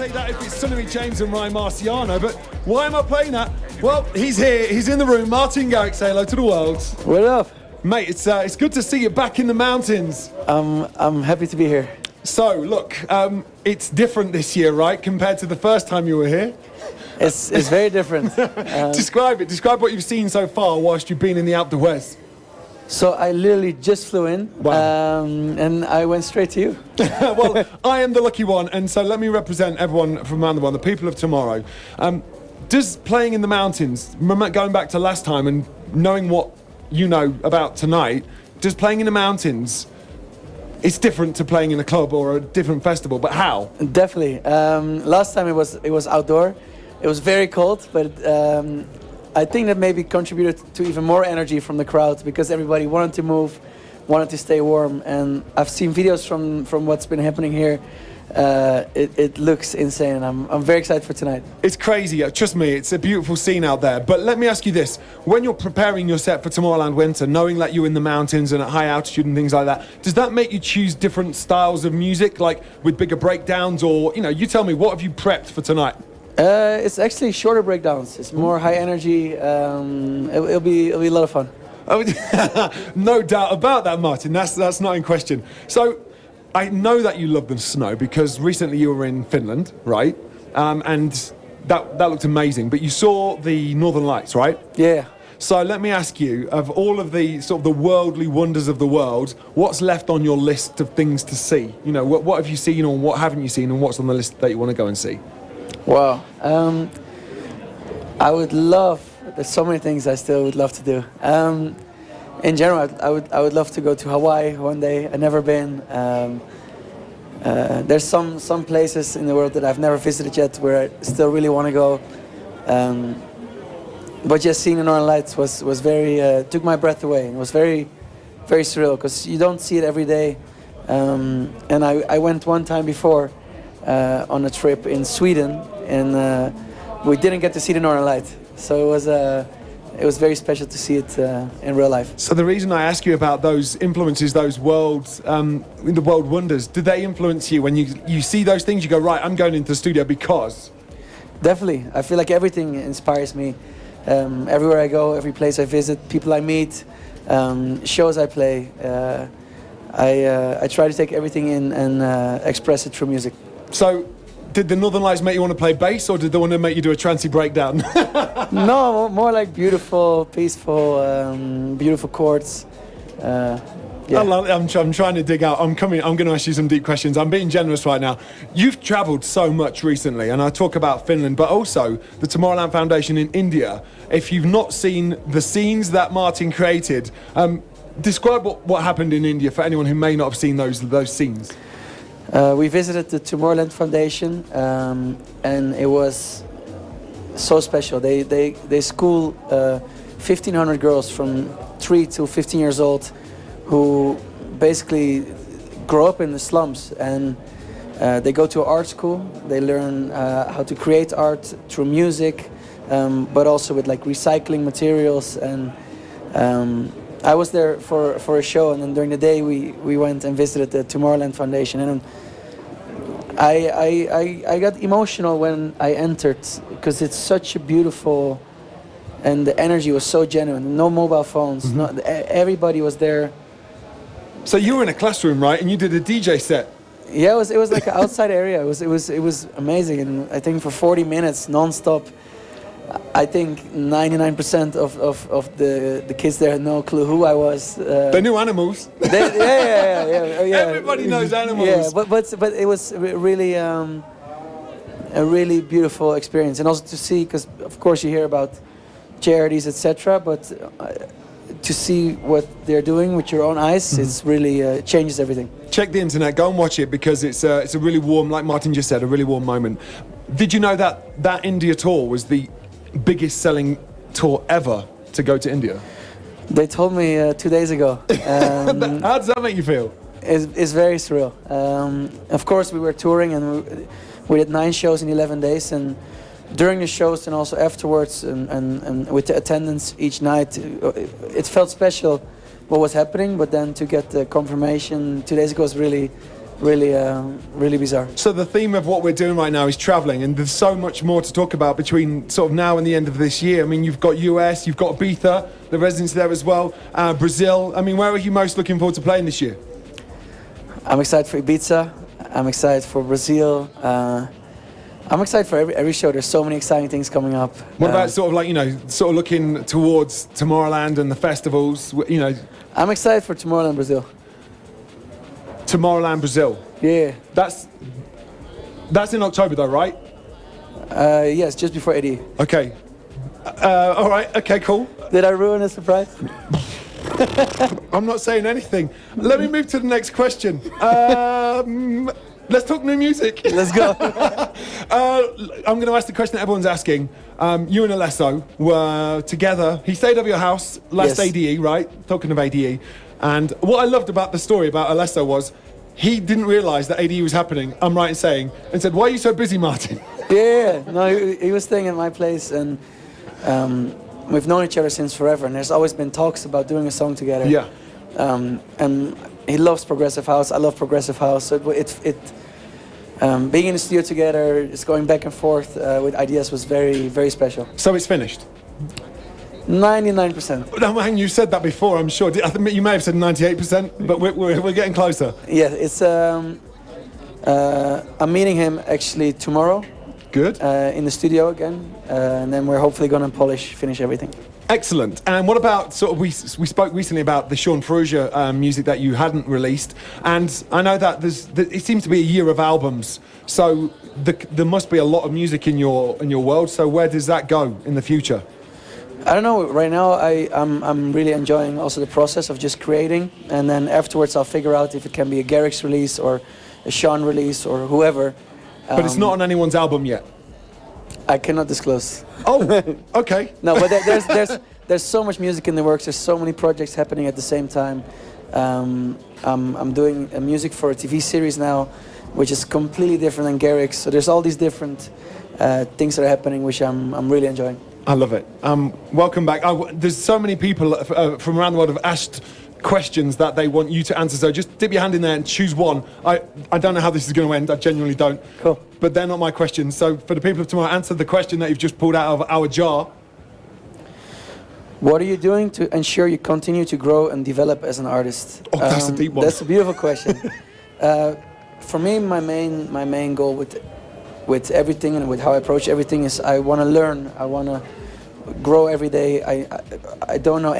say that if it's Sonny James and Ryan Marciano, but why am I playing that? Well, he's here, he's in the room. Martin Garrix, say hello to the world. What up? Mate, it's good to see you back in the mountains. I'm happy to be here. So, look, it's different this year, right, compared to the first time you were here? It's very different. Describe what you've seen so far whilst you've been in the Alpe d'Huez. So I literally just flew in, Wow. and I went straight to you. Well, I am the lucky one, and so let me represent everyone from around the world, the people of tomorrow. Does playing in the mountains, going back to last time and knowing what you know about tonight, does playing in the mountains, it's different to playing in a club or a different festival, but how? Definitely. Last time it was outdoor. It was very cold, but I think that maybe contributed to even more energy from the crowd because everybody wanted to move, wanted to stay warm. And I've seen videos from what's been happening here. It looks insane. I'm very excited for tonight. It's crazy. Trust me, it's a beautiful scene out there. But let me ask you this. When you're preparing your set for Tomorrowland Winter, knowing that you're in the mountains and at high altitude and things like that, does that make you choose different styles of music, like with bigger breakdowns? Or, you tell me, what have you prepped for tonight? It's actually shorter breakdowns. It's more high energy. It'll be a lot of fun. Oh, no doubt about that, Martin. That's not in question. So, I know that you love the snow because recently you were in Finland, right? And that looked amazing. But you saw the Northern Lights, right? Yeah. So let me ask you, of all of the sort of the worldly wonders of the world, what's left on your list of things to see? What have you seen or what haven't you seen, and what's on the list that you want to go and see? Wow. I would love. There's so many things I still would love to do. In general, I would love to go to Hawaii one day. I've never been. There's some places in the world that I've never visited yet where I still really want to go. But just seeing the Northern Lights was very took my breath away. It was very, very surreal because you don't see it every day. And I went one time before on a trip in Sweden, and we didn't get to see the Northern Lights. So it was very special to see it in real life. So the reason I ask you about those influences, those the world wonders, do they influence you when you see those things? You go, right, I'm going into the studio because. Definitely, I feel like everything inspires me. Everywhere I go, every place I visit, people I meet, shows I play. I try to take everything in and express it through music. So, did the Northern Lights make you want to play bass, or did they want to make you do a trancey breakdown? No, more like beautiful, peaceful, beautiful chords. Yeah. I'm trying to dig out. I'm going to ask you some deep questions. I'm being generous right now. You've travelled so much recently, and I talk about Finland, but also the Tomorrowland Foundation in India. If you've not seen the scenes that Martin created, describe what happened in India for anyone who may not have seen those scenes. We visited the Tomorrowland Foundation, and it was so special. They school 1,500 girls from 3 to 15 years old who basically grow up in the slums, and they go to art school. They learn how to create art through music, but also with like recycling materials. And I was there for a show, and then during the day we went and visited the Tomorrowland Foundation, and I got emotional when I entered because it's such a beautiful, and the energy was so genuine. No mobile phones. Mm-hmm. Everybody was there. So you were in a classroom, right? And you did a DJ set. Yeah, it was like an outside area. It was amazing, and I think for 40 minutes non-stop. I think 99% of the kids there had no clue who I was. They knew animals. Yeah. Everybody knows animals. Yeah, but it was really a really beautiful experience, and also to see, because of course you hear about charities, etc. But to see what they're doing with your own eyes, it's really changes everything. Check the internet, go and watch it, because it's a really warm, like Martin just said, a really warm moment. Did you know that India tour was the biggest selling tour ever to go to India? They told me 2 days ago. How does that make you feel? It's very surreal. Of course, we were touring, and we did 9 shows in 11 days, and during the shows and also afterwards, and with the attendance each night, it felt special what was happening. But then to get the confirmation 2 days ago was really really bizarre. So the theme of what we're doing right now is traveling, and there's so much more to talk about between sort of now and the end of this year. I mean, you've got US, you've got Ibiza, the residency there as well, Brazil. I mean, where are you most looking forward to playing this year? I'm excited for Ibiza. I'm excited for Brazil. I'm excited for every show. There's so many exciting things coming up. What about sort of like, you know, sort of looking towards Tomorrowland and the festivals, you know? I'm excited for Tomorrowland, Brazil. Tomorrowland, Brazil. Yeah. That's in October though, right? Yes, just before Eddie. Okay. All right. Okay, cool. Did I ruin the surprise? I'm not saying anything. Let me move to the next question. Let's talk new music. Let's go. I'm going to ask the question that everyone's asking. You and Alesso were together. He stayed over your house last Yes. ADE, right? Talking of ADE. And what I loved about the story about Alesso was he didn't realise that ADE was happening, I'm right in saying, and said, "Why are you so busy, Martin?" Yeah. No, he was staying at my place, and we've known each other since forever. And there's always been talks about doing a song together. Yeah. And he loves progressive house. I love progressive house. So being in the studio together, just going back and forth with ideas was very, very special. So it's finished. 99%. No, man, you said that before, I'm sure. I think you may have said 98%, but we're getting closer. Yeah, it's. I'm meeting him actually tomorrow. Good. In the studio again, and then we're hopefully going to finish everything. Excellent. And what about sort of we spoke recently about the Sean Ferrugia music that you hadn't released, and I know that it seems to be a year of albums. So there must be a lot of music in your world. So where does that go in the future? I don't know. Right now, I'm really enjoying also the process of just creating, and then afterwards I'll figure out if it can be a Garrix release or a Sean release or whoever. But it's not on anyone's album yet. I cannot disclose. Oh, okay. No, but there's so much music in the works. There's so many projects happening at the same time. I'm doing music for a TV series now, which is completely different than Garrix. So there's all these different things that are happening, which I'm really enjoying. I love it. Welcome back. There's so many people from around the world have asked questions that they want you to answer. So just dip your hand in there and choose one. I don't know how this is going to end. I genuinely don't. Cool. But they're not my questions. So for the people of tomorrow, answer the question that you've just pulled out of our jar. What are you doing to ensure you continue to grow and develop as an artist? Oh, that's a deep one. That's a beautiful question. For me, my main goal with everything and with how I approach everything is I want to learn. I want to grow every day. I don't know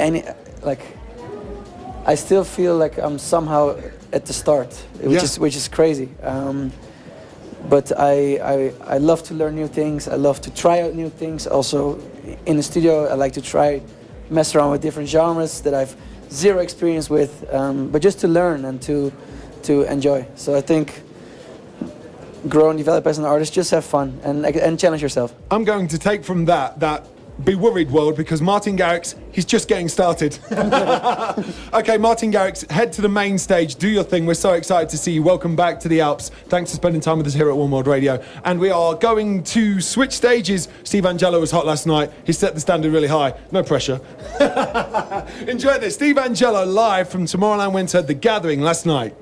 I still feel like I'm somehow at the start, which is crazy. But I love to learn new things. I love to try out new things. Also, in the studio, I like to mess around with different genres that I've zero experience with, but just to learn and to enjoy. So I think grow and develop as an artist, just have fun and challenge yourself. I'm going to take from that be worried world, because Martin Garrix, he's just getting started. Okay, Martin Garrix, head to the main stage, do your thing. We're so excited to see you. Welcome back to the Alps. Thanks for spending time with us here at One World Radio. And we are going to switch stages. Steve Angello was hot last night. He set the standard really high. No pressure. Enjoy this. Steve Angello live from Tomorrowland Winter, The Gathering last night.